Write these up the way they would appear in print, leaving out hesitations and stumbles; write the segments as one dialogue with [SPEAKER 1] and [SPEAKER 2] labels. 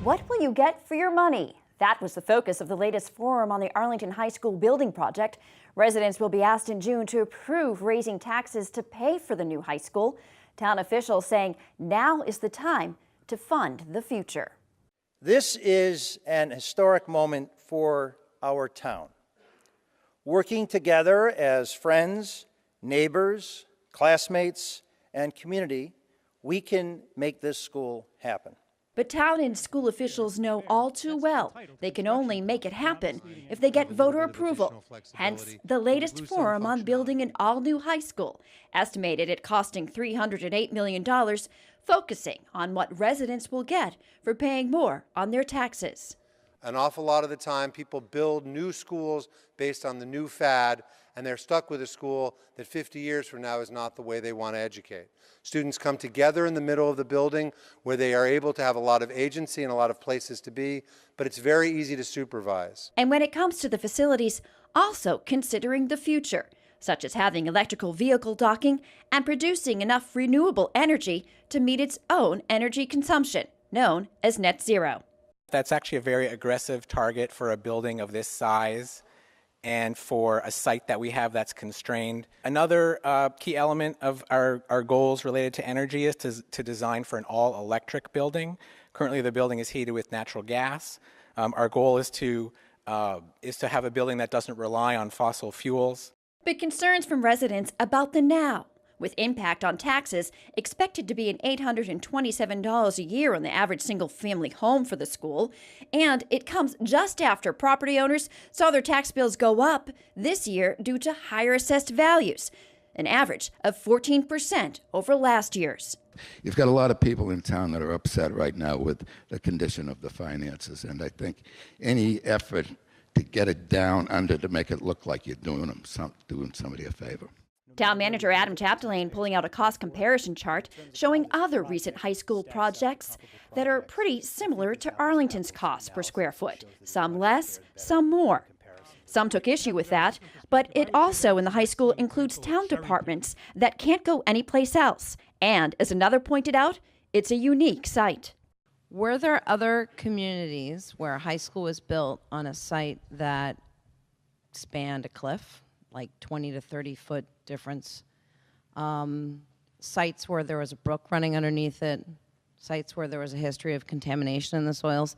[SPEAKER 1] What will you get for your money? That was the focus of the latest forum on the Arlington High School building project. Residents will be asked in June to approve raising taxes to pay for the new high school. Town officials saying now is the time to fund the future.
[SPEAKER 2] This is an historic moment for our town. Working together as friends, neighbors, classmates, and community, we can make this school happen.
[SPEAKER 1] But town and school officials know all too well they can only make it happen if they get voter approval. Hence, the latest forum on building an all-new high school, estimated at costing $308 million, focusing on what residents will get for paying more on their taxes.
[SPEAKER 3] An awful lot of the time, people build new schools based on the new fad, and they're stuck with a school that 50 years from now is not the way they want to educate. Students come together in the middle of the building where they are able to have a lot of agency and a lot of places to be, but it's very easy to supervise.
[SPEAKER 1] And when it comes to the facilities, also considering the future, such as having electrical vehicle docking and producing enough renewable energy to meet its own energy consumption, known as net zero.
[SPEAKER 4] That's actually a very aggressive target for a building of this size and for a site that we have that's constrained. Another key element of our goals related to energy is to design for an all-electric building. Currently the building is heated with natural gas. Our goal is to have a building that doesn't rely on fossil fuels.
[SPEAKER 1] But concerns from residents about the now, with impact on taxes expected to be an $827 a year on the average single-family home for the school. And it comes just after property owners saw their tax bills go up this year due to higher assessed values, an average of 14% over last year's.
[SPEAKER 5] You've got a lot of people in town that are upset right now with the condition of the finances, and I think any effort to get it down under to make it look like you're doing somebody a favor.
[SPEAKER 1] Town Manager Adam Chapdelaine pulling out a cost comparison chart showing other recent high school projects that are pretty similar to Arlington's costs per square foot, some less, some more. Some took issue with that, but it also in the high school includes town departments that can't go anyplace else. And as another pointed out, it's a unique site.
[SPEAKER 6] Were there other communities where a high school was built on a site that spanned a cliff, like 20 to 30 foot difference, sites where there was a brook running underneath it, sites where there was a history of contamination in the soils?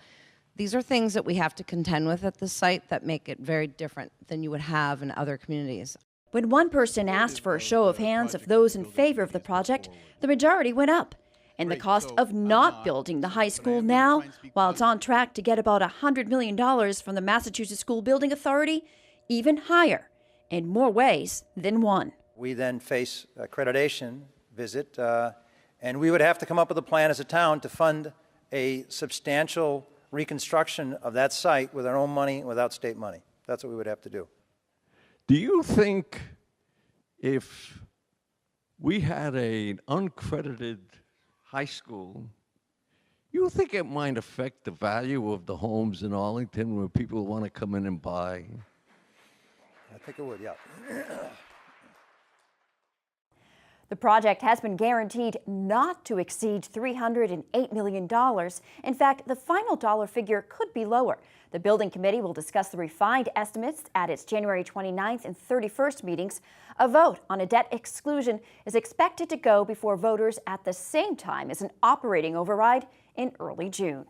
[SPEAKER 6] These are things that we have to contend with at this site that make it very different than you would have in other communities.
[SPEAKER 1] When one person asked for a show of hands of those in favor of the project, the majority went up. And the cost of not building the high school now, while it's on track to get about $100 million from the Massachusetts School Building Authority, even higher, in more ways than one.
[SPEAKER 2] We then face accreditation visit, and we would have to come up with a plan as a town to fund a substantial reconstruction of that site with our own money, without state money. That's what we would have to do.
[SPEAKER 7] Do you think if we had an uncredited high school, you think it might affect the value of the homes in Arlington where people want to come in and buy?
[SPEAKER 2] I think it would, yeah.
[SPEAKER 1] The project has been guaranteed not to exceed $308 million. In fact, the final dollar figure could be lower. The building committee will discuss the refined estimates at its January 29th and 31st meetings. A vote on a debt exclusion is expected to go before voters at the same time as an operating override in early June.